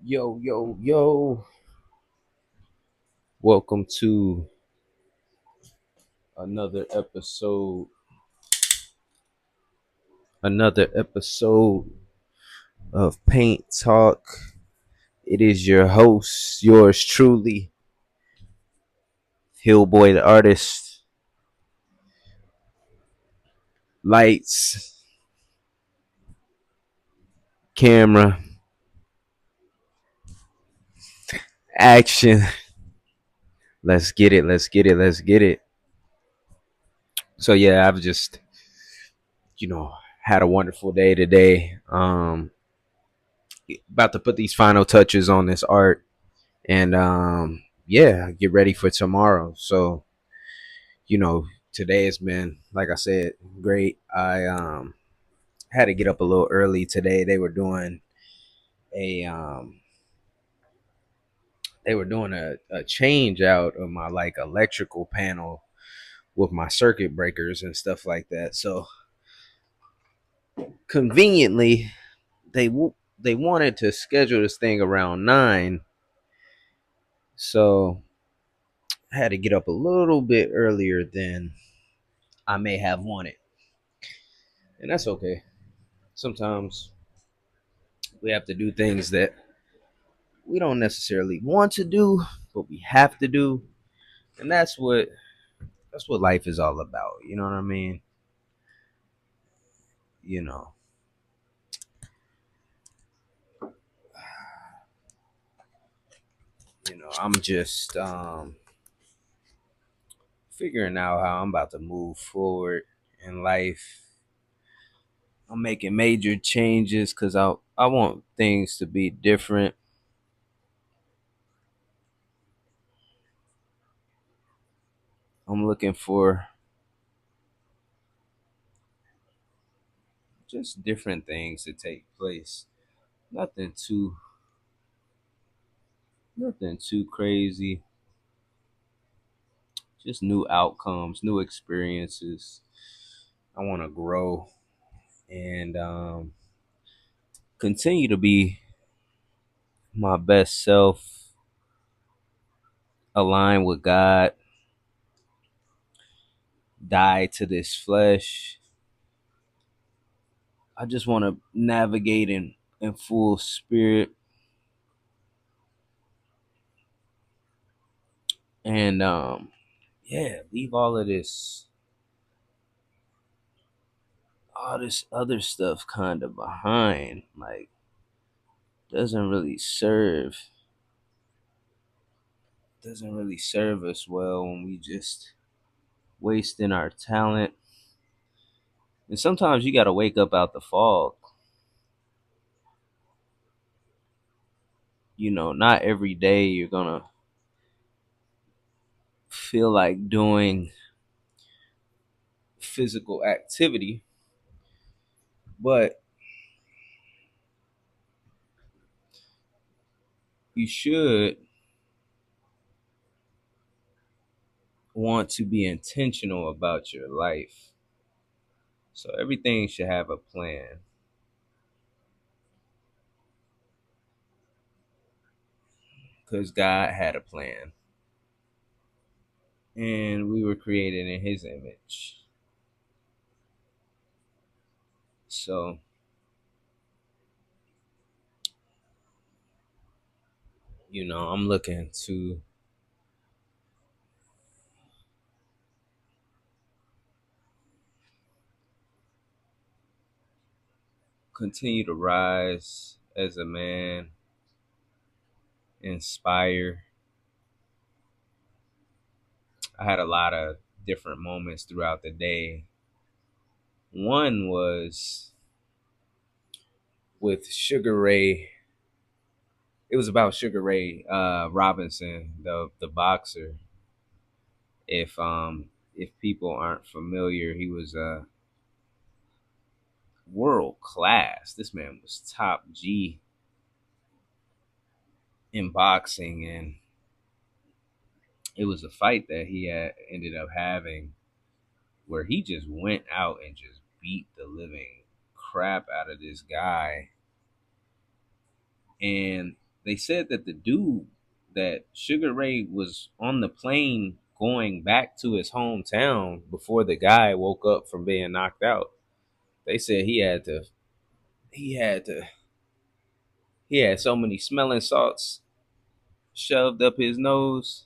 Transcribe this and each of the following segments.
Yo, yo, yo. Welcome to another episode. Another episode of Paint Talk. It is your host, yours truly, HEALBOY the artist. Lights, camera, action. Let's get it, let's get it, let's get it. So yeah, I've just, had a wonderful day today. About to put these final touches on this art and yeah, get ready for tomorrow. So today has been, like I said, great. I had to get up a little early today. A um they were doing a change out of my like electrical panel with my circuit breakers and stuff like that. So conveniently, they wanted to schedule this thing around 9. So I had to get up a little bit earlier than I may have wanted. And that's okay. Sometimes we have to do things that we don't necessarily want to do, but we have to do. And that's what life is all about. You know what I mean? You know. I'm just figuring out how I'm about to move forward in life. I'm making major changes cuz I want things to be different. I'm looking for just different things to take place. Nothing too nothing too crazy. Just new outcomes, new experiences. I want to grow and continue to be my best self, align with God, die to this flesh. I just want to navigate in full spirit and yeah, leave all this other stuff kind of behind. Like doesn't really serve doesn't really serve us well when we just wasting our talent. And sometimes you got to wake up out the fog. Not every day you're going to feel like doing physical activity, but you should want to be intentional about your life. So everything should have a plan because God had a plan and we were created in his image. So, I'm looking to continue to rise as a man, inspire. I had a lot of different moments throughout the day. One was with Sugar Ray. It was about Sugar Ray Robinson, the boxer. If people aren't familiar, he was world class. This man was top G in boxing, and it was a fight that he had ended up having where he just went out and just beat the living crap out of this guy. And they said that the dude, that Sugar Ray was on the plane going back to his hometown before the guy woke up from being knocked out. They said he had to he had so many smelling salts shoved up his nose.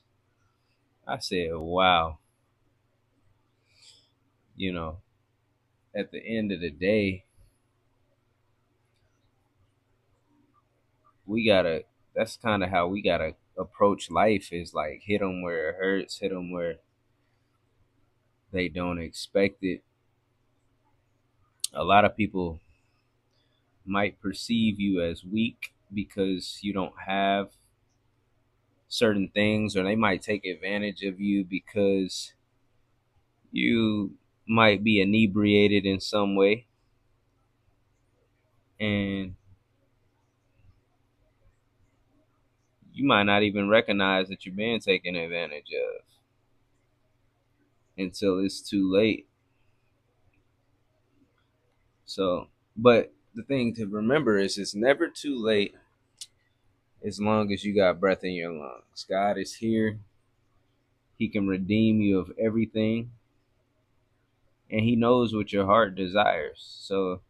I said, wow, you know, at the end of the day, we gotta, that's kind of how we gotta approach life, is like hit them where it hurts, hit them where they don't expect it. A lot of people might perceive you as weak because you don't have certain things, or they might take advantage of you because you might be inebriated in some way, and you might not even recognize that you're being taken advantage of until it's too late. So, but the thing to remember is it's never too late as long as you got breath in your lungs. God is here. He can redeem you of everything, and He knows what your heart desires. So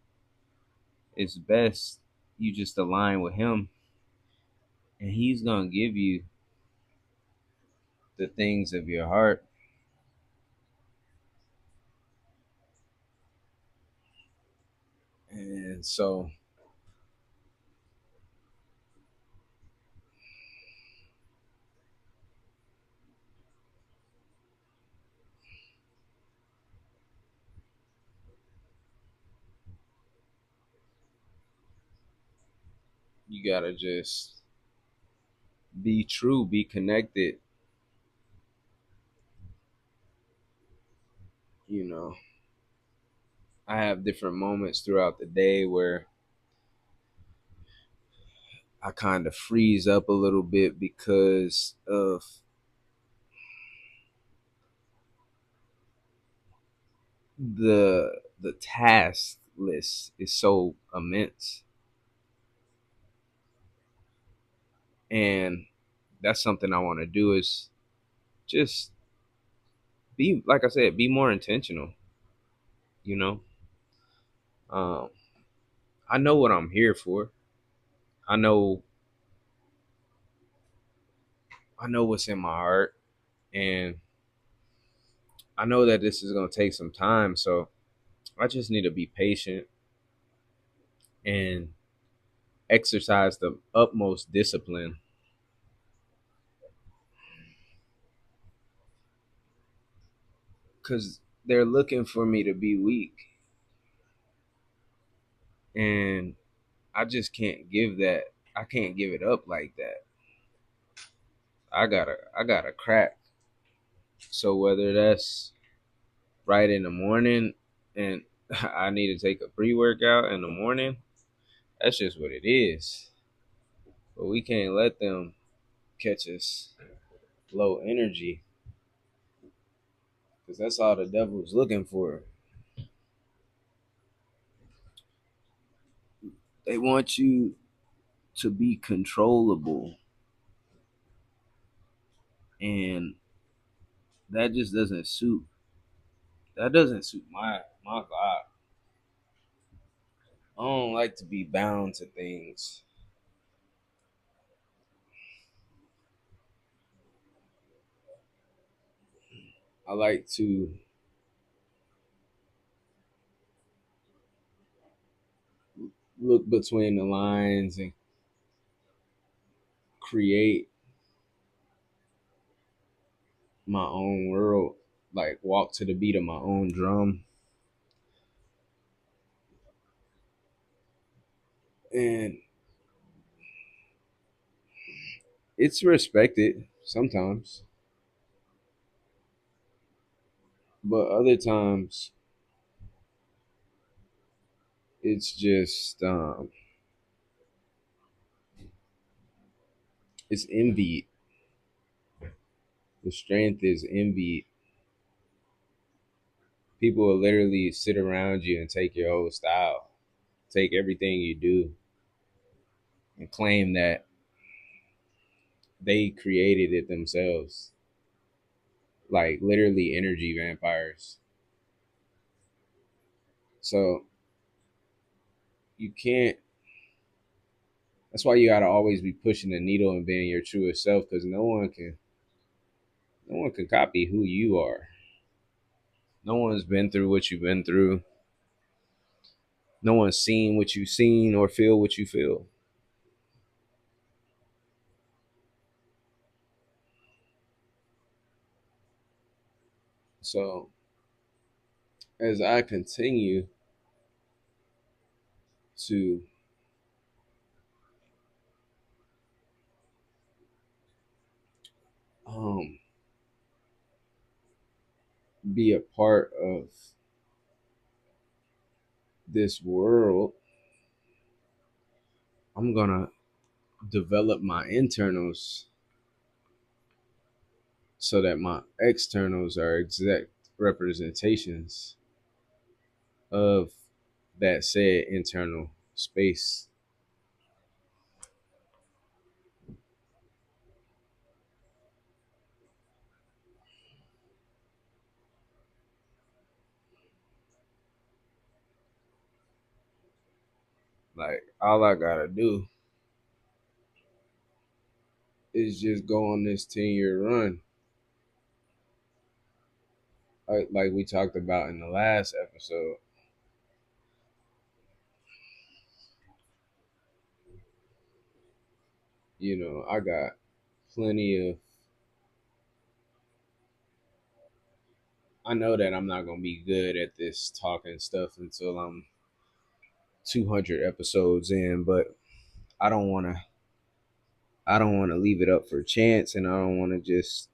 it's best you just align with Him, and He's going to give you the things of your heart. And so you got to just be true, be connected. You know, I have different moments throughout the day where I kind of freeze up a little bit because of the task list is so immense, and that's something I want to do, is just be, like I said, be more intentional. You know, um, I know what I'm here for. I know I know what's in my heart, and I know that this is gonna take some time. So I just need to be patient and exercise the utmost discipline, because they're looking for me to be weak, and I just can't give that. I can't give it up like that. I gotta crack. So whether that's right in the morning, and I need to take a pre-workout in the morning, that's just what it is. But we can't let them catch us low energy, because that's all the devil's looking for. They want you to be controllable, and that just doesn't suit. That doesn't suit my vibe. I don't like to be bound to things. I like to look between the lines and create my own world, like walk to the beat of my own drum. And it's respected sometimes, but other times it's just it's envied. The strength is envied. People will literally sit around you and take your whole style, take everything you do, and claim that. they created it themselves, like literally energy vampires. So you can't. That's why you gotta always be pushing the needle and being your truest self, because no one can copy who you are. No one's been through what you've been through. No one's seen what you've seen or feel what you feel. So as I continue to um, be a part of this world, I'm gonna develop my internals so that my externals are exact representations of that said internal space. Like all I gotta do is just go on this 10-year run, like we talked about in the last episode. I got plenty of. I know that I'm not gonna be good at this talking stuff until I'm 200 episodes in, but I don't want to. I don't want to leave it up for chance, and I don't want to just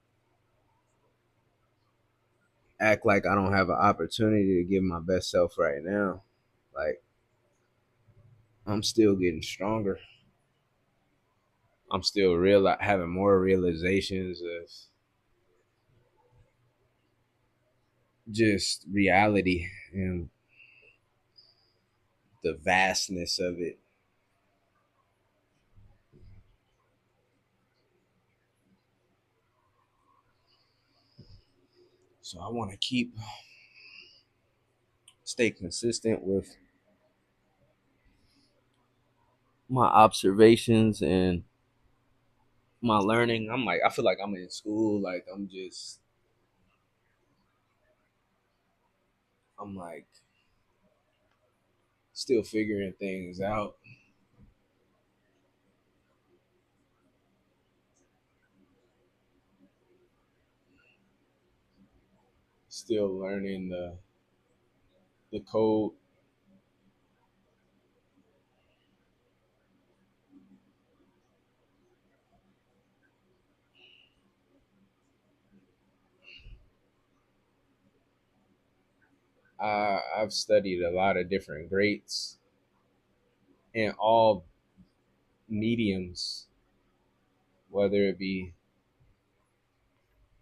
act like I don't have an opportunity to give my best self right now. Like I'm still getting stronger. I'm still having more realizations of just reality and the vastness of it. So I want to stay consistent with my observations and my learning. I feel like I'm in school. Like I'm like still figuring things out. Still learning the code. I've studied a lot of different greats in all mediums, whether it be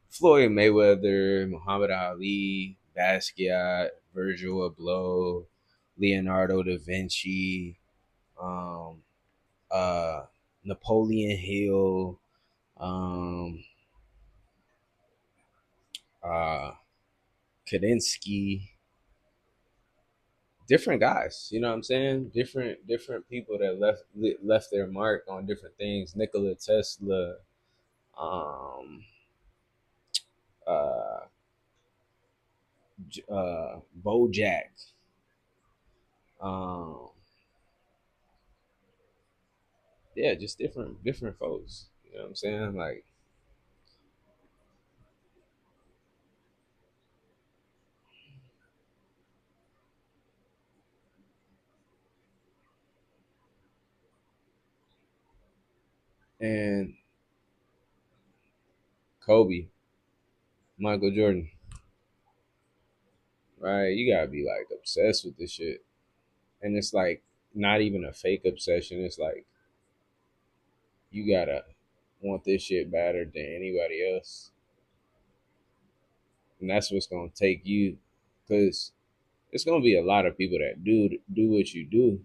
Floyd Mayweather, Muhammad Ali, Basquiat, Virgil Abloh, Leonardo da Vinci, um, uh, Napoleon Hill, um, uh, Kadinsky, different guys. You know what I'm saying? Different people that left their mark on different things. Nikola Tesla, um, uh, Bojack, um, yeah, just different folks. You know what I'm saying? Like, and Kobe, Michael Jordan, right? You gotta be like obsessed with this shit, and it's like not even a fake obsession. It's like you gotta want this shit better than anybody else, and that's what's gonna take you, because it's gonna be a lot of people that do what you do,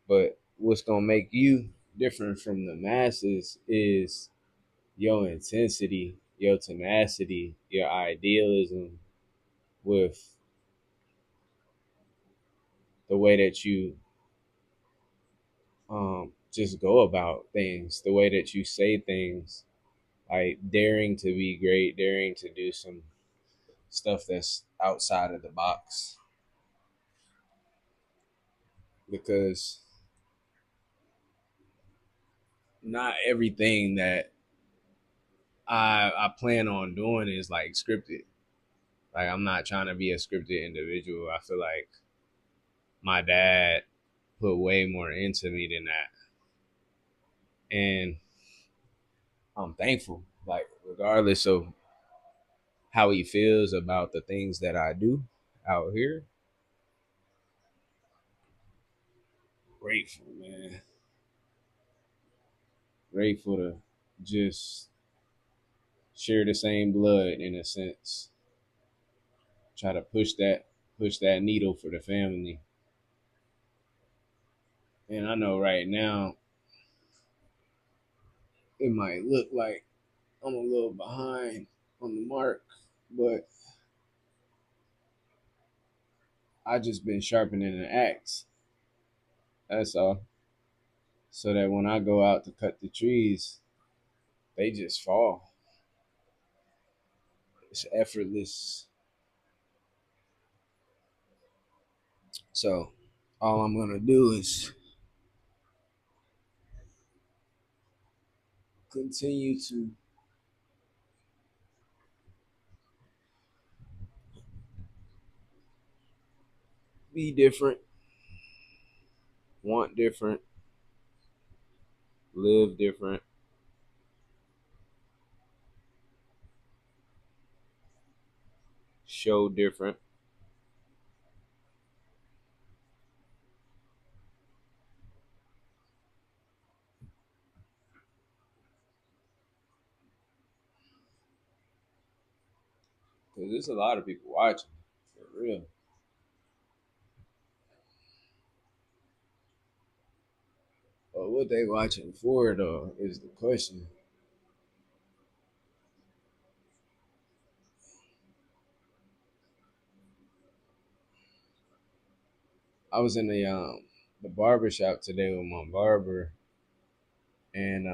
but what's gonna make you different from the masses is your intensity, your tenacity, your idealism with the way that you just go about things, the way that you say things, like daring to be great, daring to do some stuff that's outside of the box. Because not everything that I plan on doing is like scripted. Like I'm not trying to be a scripted individual. I feel like my dad put way more into me than that. And I'm thankful. Like regardless of how he feels about the things that I do out here, grateful, man. Grateful to just share the same blood in a sense. Try to push that needle for the family. And I know right now it might look like I'm a little behind on the mark, but I just been sharpening an axe. That's all. So that when I go out to cut the trees, they just fall. It's effortless. So all I'm gonna do is continue to be different, want different, live different, show different. Cause there's a lot of people watching, for real. But what they watching for though is the question. I was in the barber shop today with my barber, and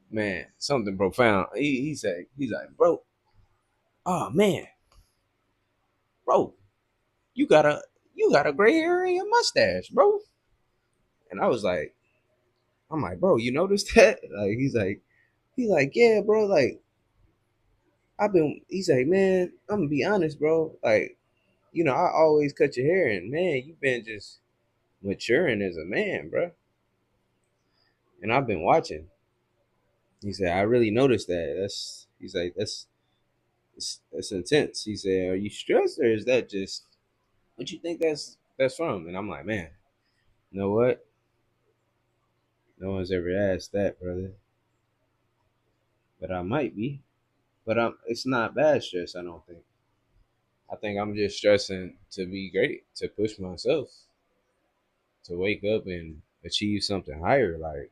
man, something profound. He's like, bro, oh man, bro, you got a you got a gray hair in your mustache, bro. And I was like, I'm like, bro, you noticed that? Like he's like, yeah, bro, like he's like, man, I'm gonna be honest, bro. Like, I always cut your hair, and man, you've been just maturing as a man, bro. And I've been watching. He said, I really noticed that. He's like, that's intense. He said, are you stressed or is that just what you think that's from? And I'm like, man, you know what? No one's ever asked that, brother. But I might be. But it's not bad stress, I don't think. I think I'm just stressing to be great, to push myself, to wake up and achieve something higher. Like,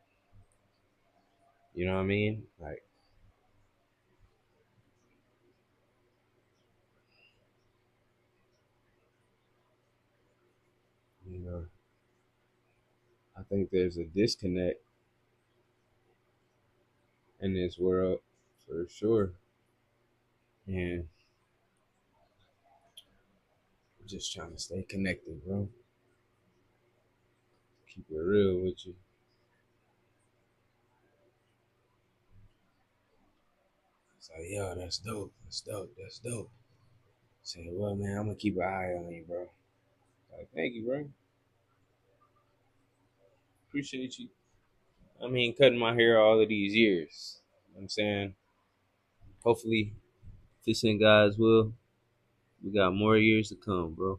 you know what I mean? Like, you know, I think there's a disconnect in this world for sure. And I'm just trying to stay connected, bro. Keep it real with you. It's like, yo, that's dope. That's dope. That's dope. Say, well, man, I'm gonna keep an eye on you, bro. Like, thank you, bro. Appreciate you. I mean, cutting my hair all of these years. You know what I'm saying, hopefully, if it's in God's will, we got more years to come, bro.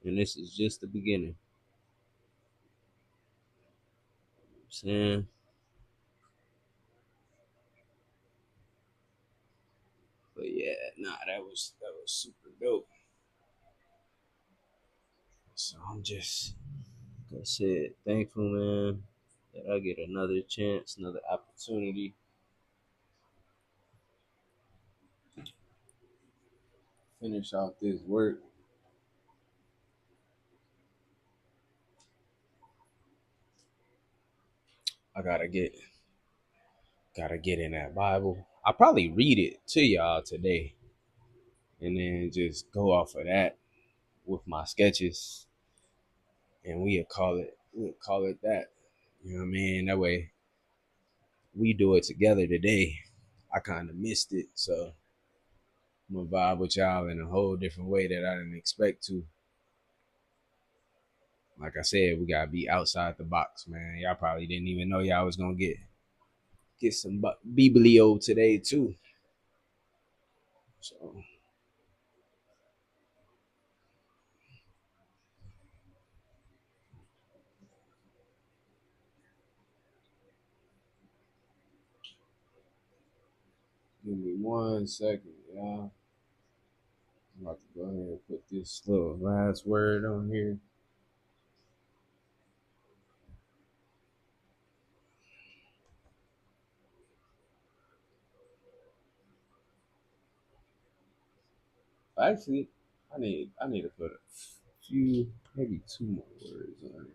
And this is just the beginning. You know what I'm saying, but yeah, nah, that was super dope. So I'm just Like I said, thankful, man, that I get another chance, another opportunity. Finish off this work. I gotta get in that Bible. I'll probably read it to y'all today and then just go off of that with my sketches and we'll call it that. You know what I mean? That way we do it together today. I kinda missed it, so I'm gonna vibe with y'all in a whole different way that I didn't expect to. Like I said, we gotta be outside the box, man. Y'all probably didn't even know y'all was gonna get some biblio today too. So give me 1 second, y'all. I'm about to go ahead and put this little last word on here. Actually, I need to put a few, maybe two more words on it.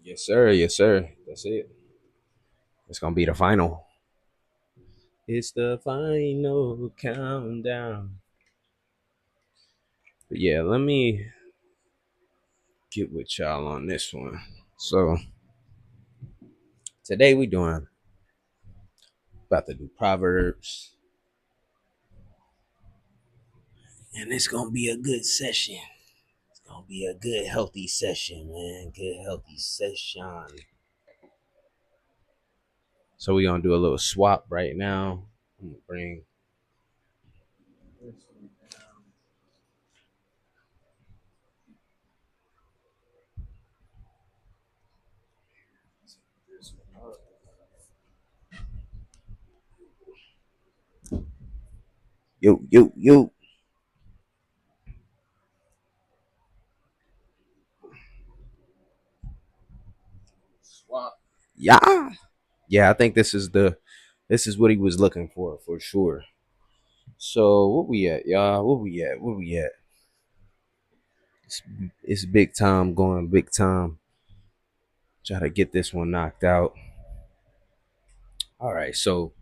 Yes, sir. Yes, sir. That's it. It's gonna be the final. It's the final countdown. But yeah, let me get with y'all on this one. So today we doing about to do Proverbs, and it's gonna be a good session. It's gonna be a good healthy session, man. Good healthy session. So we're gonna do a little swap right now. I'm gonna bring this one down. This one up. Yo, yo, yo. Swap. Yeah. Yeah, I think this is what he was looking for sure. So what we at, y'all? What we at? What we at? It's, it's big time going big time. Try to get this one knocked out. All right, so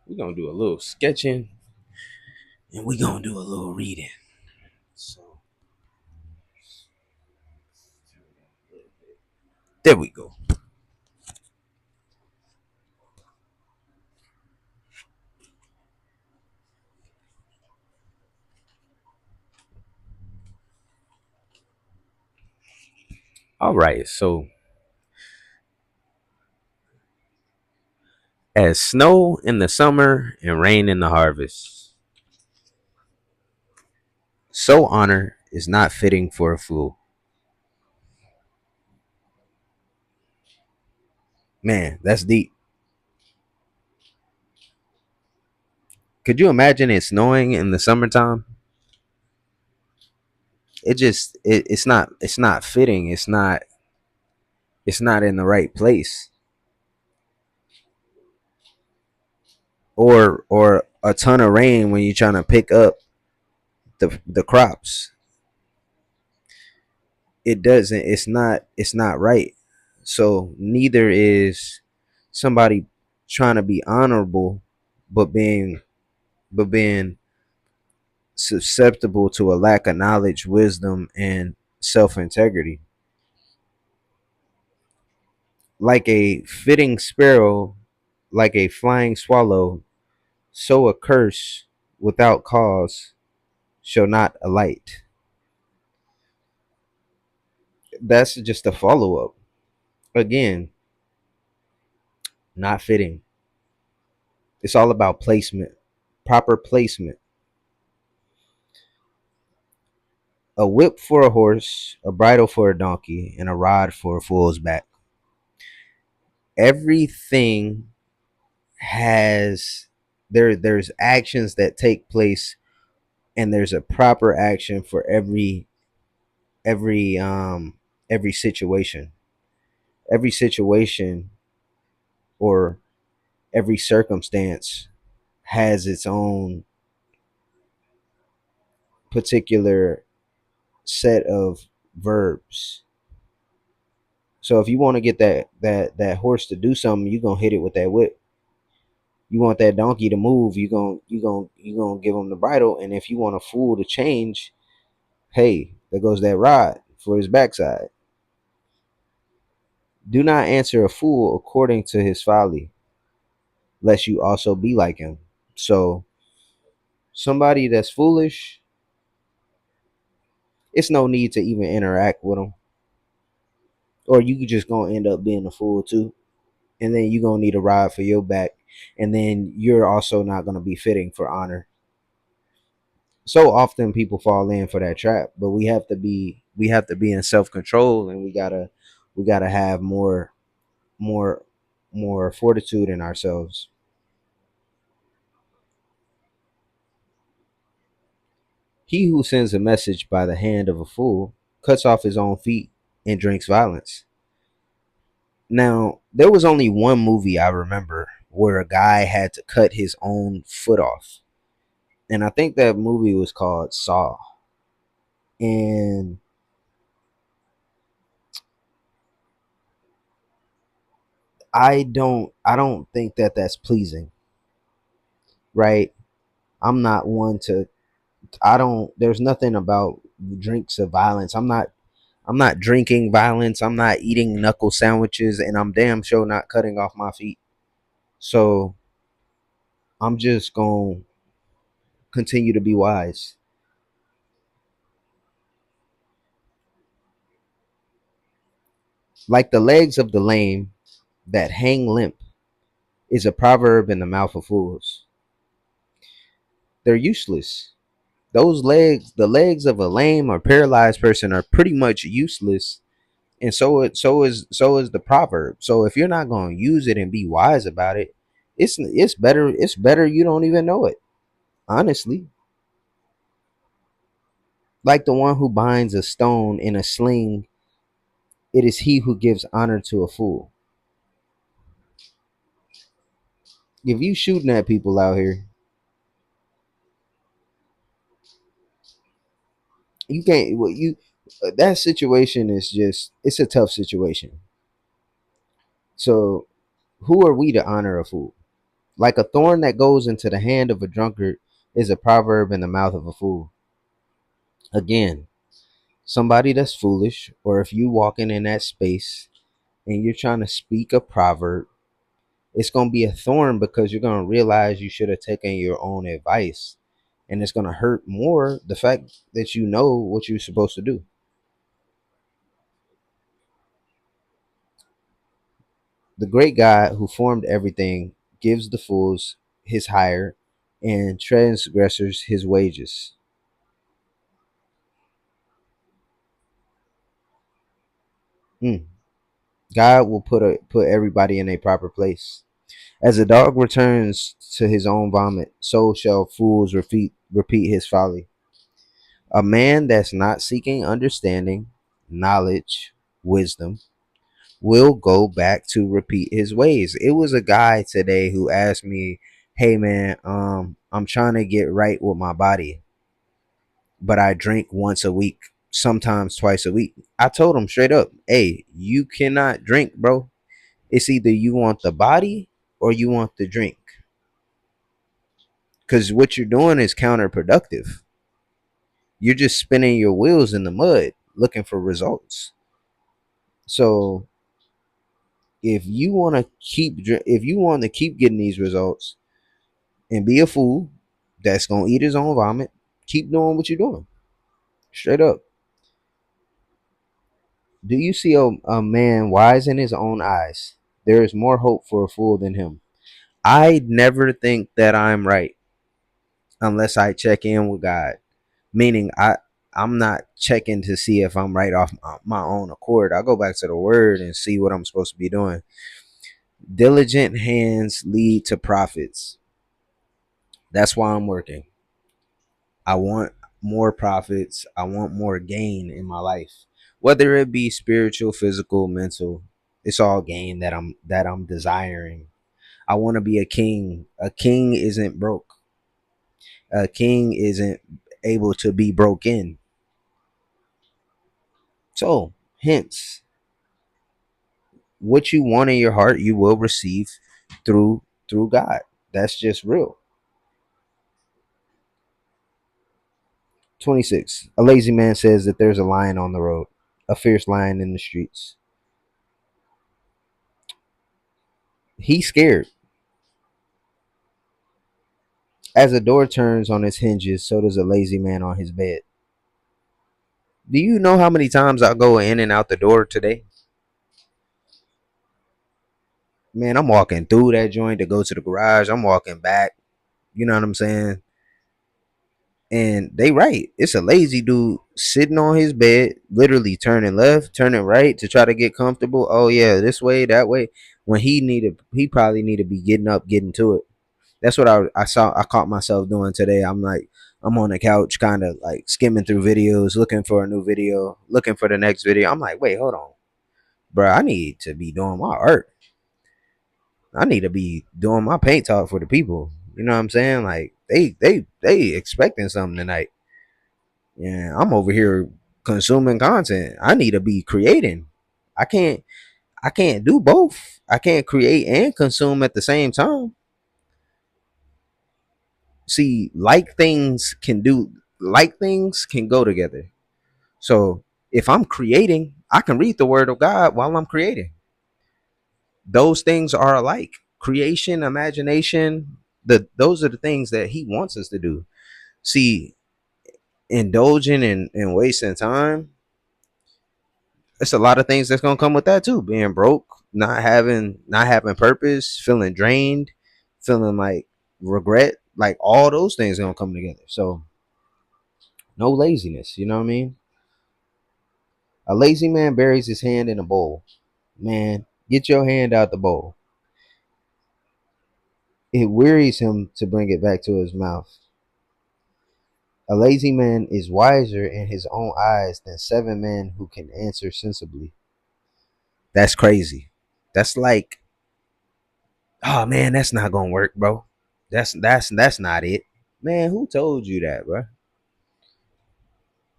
we're gonna do a little sketching and we're gonna do a little reading. So there we go. All right, so as snow in the summer and rain in the harvest, so honor is not fitting for a fool. Man, that's deep. Could you imagine it snowing in the summertime? It's not fitting. It's not in the right place. Or a ton of rain when you're trying to pick up the crops. It doesn't. It's not right. So neither is somebody trying to be honorable, but being susceptible to a lack of knowledge, wisdom, and self integrity. Like a fitting sparrow, like a flying swallow, so a curse without cause shall not alight. That's just a follow up. Again, not fitting. It's all about placement, proper placement. A whip for a horse, a bridle for a donkey, and a rod for a fool's back. Everything has there's actions that take place, and there's a proper action for every um every situation. Every situation or every circumstance has its own particular set of verbs. So if you want to get that horse to do something, you're gonna hit it with that whip. You want that donkey to move, you gonna give him the bridle. And if you want a fool to change, hey, there goes that rod for his backside. Do not answer a fool according to his folly, lest you also be like him. So somebody that's foolish, it's no need to even interact with them. Or you just gonna end up being a fool too. And then you're gonna need a rod for your back. And then you're also not gonna be fitting for honor. So often people fall in for that trap, but we have to be in self control, and we gotta have more more fortitude in ourselves. He who sends a message by the hand of a fool cuts off his own feet and drinks violence. Now, there was only one movie I remember where a guy had to cut his own foot off. And I think that movie was called Saw. And I don't think that that's pleasing, right? I'm not one to I don't there's nothing about drinks of violence. I'm not drinking violence. I'm not eating knuckle sandwiches, and I'm damn sure not cutting off my feet. So I'm just going to continue to be wise. Like the legs of the lame that hang limp is a proverb in the mouth of fools. They're useless. Those legs, the legs of a lame or paralyzed person, are pretty much useless. And so is the proverb. So if you're not going to use it and be wise about it, it's better you don't even know it. Honestly, like the one who binds a stone in a sling, it is he who gives honor to a fool. If you shooting at people out here, you can't. Well, you that situation is just it's a tough situation. So who are we to honor a fool? Like a thorn that goes into the hand of a drunkard is a proverb in the mouth of a fool. Again, somebody that's foolish, or if you walking in that space and you're trying to speak a proverb, it's gonna be a thorn because you're gonna realize you should have taken your own advice, and it's gonna hurt more the fact that you know what you're supposed to do. The great God who formed everything gives the fools his hire and transgressors his wages. Mm. God will put everybody in a proper place. As a dog returns to his own vomit, so shall fools repeat his folly. A man that's not seeking understanding, knowledge, wisdom will go back to repeat his ways. It was a guy today who asked me, "Hey man, I'm trying to get right with my body, but I drink once a week, sometimes twice a week." I told him straight up, "Hey, you cannot drink, bro. It's either you want the body or you want the drink. Because what you're doing is counterproductive. You're just spinning your wheels in the mud looking for results. So if you want to keep getting these results and be a fool that's gonna eat his own vomit, keep doing what you're doing. Straight up. Do you see a man wise in his own eyes? There is more hope for a fool than him. I never think that I'm right unless I check in with God. Meaning I'm not checking to see if I'm right off my own accord. I go back to the word and see what I'm supposed to be doing. Diligent hands lead to profits. That's why I'm working. I want more profits. I want more gain in my life. Whether it be spiritual, physical, mental, it's all gain that I'm desiring. I want to be a king. A king isn't broke. A king isn't able to be broken. So, hence, what you want in your heart, you will receive through God. That's just real. 26. A lazy man says that there's a lion on the road, a fierce lion in the streets. He's scared. As a door turns on its hinges, so does a lazy man on his bed. Do you know how many times I go in and out the door today? Man, I'm walking through that joint to go to the garage. I'm walking back. You know what I'm saying? And they right. It's a lazy dude sitting on his bed, literally turning left, turning right to try to get comfortable. Oh yeah, this way, that way. When he probably need to be getting up, getting to it. That's what I caught myself doing today. I'm like, I'm on the couch, kind of like skimming through videos, looking for a new video, looking for the next video. I'm like, wait, hold on, bro. I need to be doing my art. I need to be doing my paint talk for the people. You know what I'm saying? Like they expecting something tonight. Yeah, I'm over here consuming content. I need to be creating. I can't I can't do both. I can't create and consume at the same time. See, like things can go together. So if I'm creating, I can read the word of God while I'm creating. Those things are alike. Creation, imagination, those are the things that he wants us to do. See, indulging and wasting time, it's a lot of things that's gonna come with that too. Being broke, not having purpose, feeling drained, feeling like regret, like all those things are gonna come together. So no laziness, you know what I mean? A lazy man buries his hand in a bowl. Man, get your hand out the bowl. It wearies him to bring it back to his mouth. A lazy man is wiser in his own eyes than seven men who can answer sensibly. That's crazy. That's like, oh man, that's not gonna work, bro. That's not it. Man, who told you that, bro?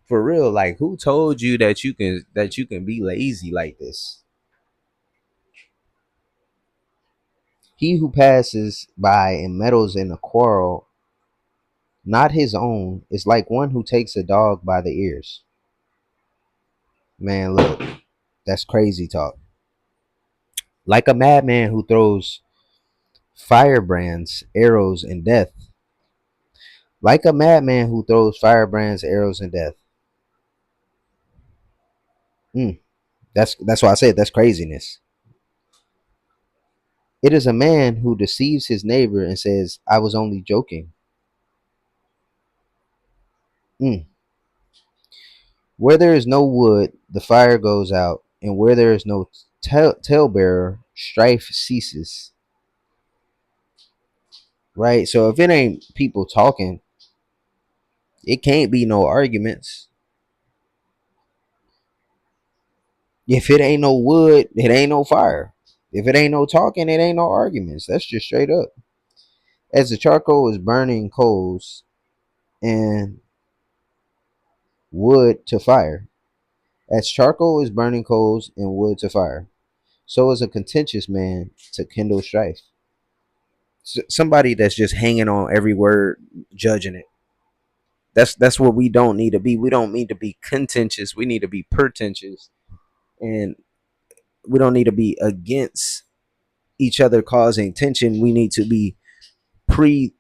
For real, like who told you that you can be lazy like this? He who passes by and meddles in a quarrel not his own is like one who takes a dog by the ears. Man, look, that's crazy talk. Like a madman who throws firebrands, arrows, and death. Like a madman who throws firebrands, arrows, and death. Mm, that's why I said that's craziness. It is a man who deceives his neighbor and says, "I was only joking." Mm. Where there is no wood, the fire goes out, and where there is no talebearer, strife ceases. Right? So if it ain't people talking, it can't be no arguments. If it ain't no wood, it ain't no fire. If it ain't no talking, it ain't no arguments. That's just straight up. As the charcoal is burning coals and wood to fire, as charcoal is burning coals and wood to fire, so is a contentious man to kindle strife. Somebody that's just hanging on every word, judging it. That's what we don't need to be. We don't need to be contentious. We need to be pretentious, and we don't need to be against each other causing tension. We need to be perceiving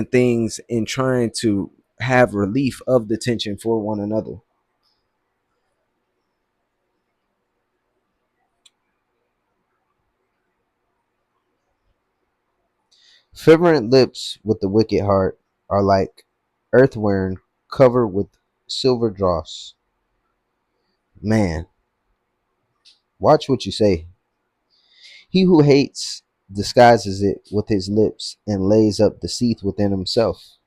things and trying to have relief of the tension for one another. Fervent lips with the wicked heart are like earthenware covered with silver dross. Man, watch what you say. He who hates disguises it with his lips and lays up deceit within himself.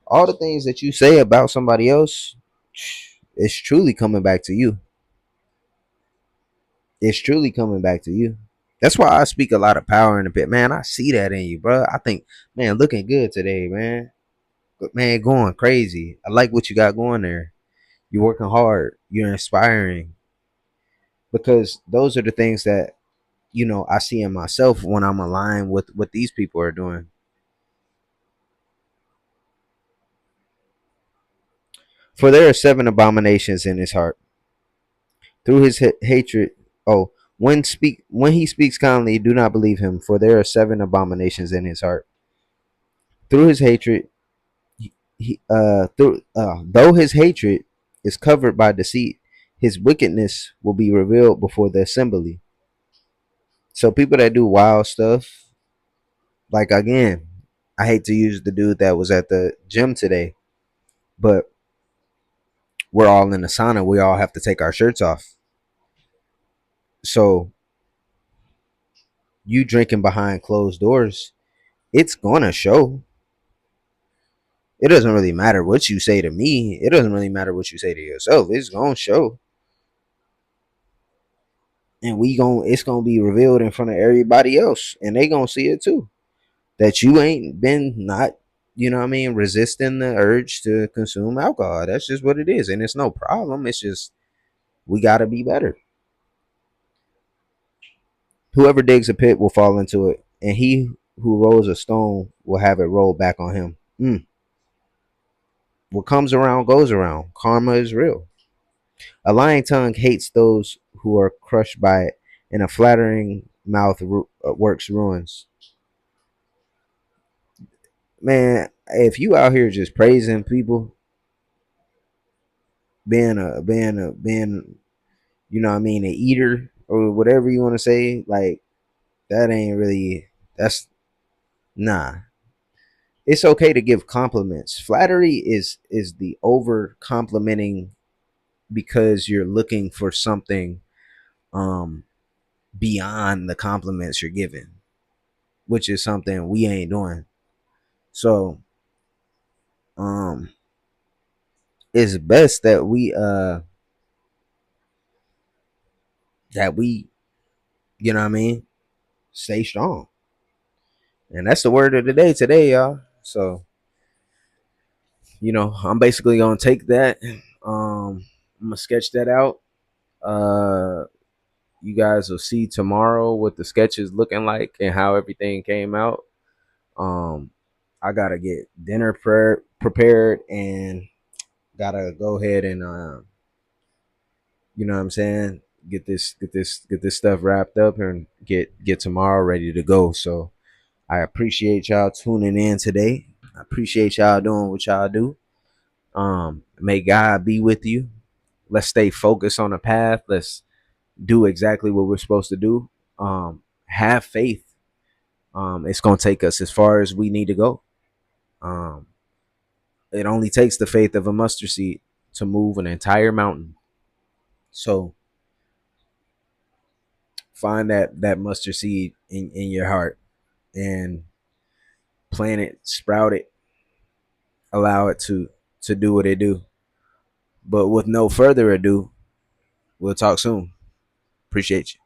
All the things that you say about somebody else, it's truly coming back to you. It's truly coming back to you. That's why I speak a lot of power in the pit. Man, I see that in you, bro. I think, man, looking good today, man. But man, going crazy. I like what you got going there. You're working hard. You're inspiring. Because those are the things that, I see in myself when I'm aligned with what these people are doing. For there are seven abominations in his heart. Through his hatred, oh, when he speaks kindly, do not believe him, for there are seven abominations in his heart. Through his hatred, though his hatred is covered by deceit, his wickedness will be revealed before the assembly. So people that do wild stuff, like again, I hate to use the dude that was at the gym today, but we're all in the sauna. We all have to take our shirts off. So you drinking behind closed doors, it's gonna show. It doesn't really matter what you say to me. It doesn't really matter what you say to yourself. It's gonna show, and it's gonna be revealed in front of everybody else, and they gonna see it too. That you ain't been not, what I mean, resisting the urge to consume alcohol. That's just what it is, and it's no problem. It's just we gotta be better. Whoever digs a pit will fall into it, and he who rolls a stone will have it rolled back on him. What comes around goes around. Karma is real. A lying tongue hates those who are crushed by it, and a flattering mouth works ruins. Man, if you out here just praising people, being what I mean, an eater or whatever you want to say, like that ain't really that's nah. It's okay to give compliments. Flattery is the over complimenting because you're looking for something um beyond the compliments you're giving, which is something we ain't doing. So um it's best that we what I mean, stay strong. And that's the word of the day today, y'all. So, I'm basically gonna take that. I'm gonna sketch that out. Uh you guys will see tomorrow what the sketch is looking like and how everything came out. Um I gotta get dinner prepared and gotta go ahead and you know what I'm saying, get this stuff wrapped up and get tomorrow ready to go. So I appreciate y'all tuning in today. I appreciate y'all doing what y'all do. May God be with you. Let's stay focused on the path. Let's do exactly what we're supposed to do. Have faith. It's gonna take us as far as we need to go. Um, it only takes the faith of a mustard seed to move an entire mountain. So find that mustard seed in your heart and plant it, sprout it, allow it to do what it do. But with no further ado, we'll talk soon. Appreciate you.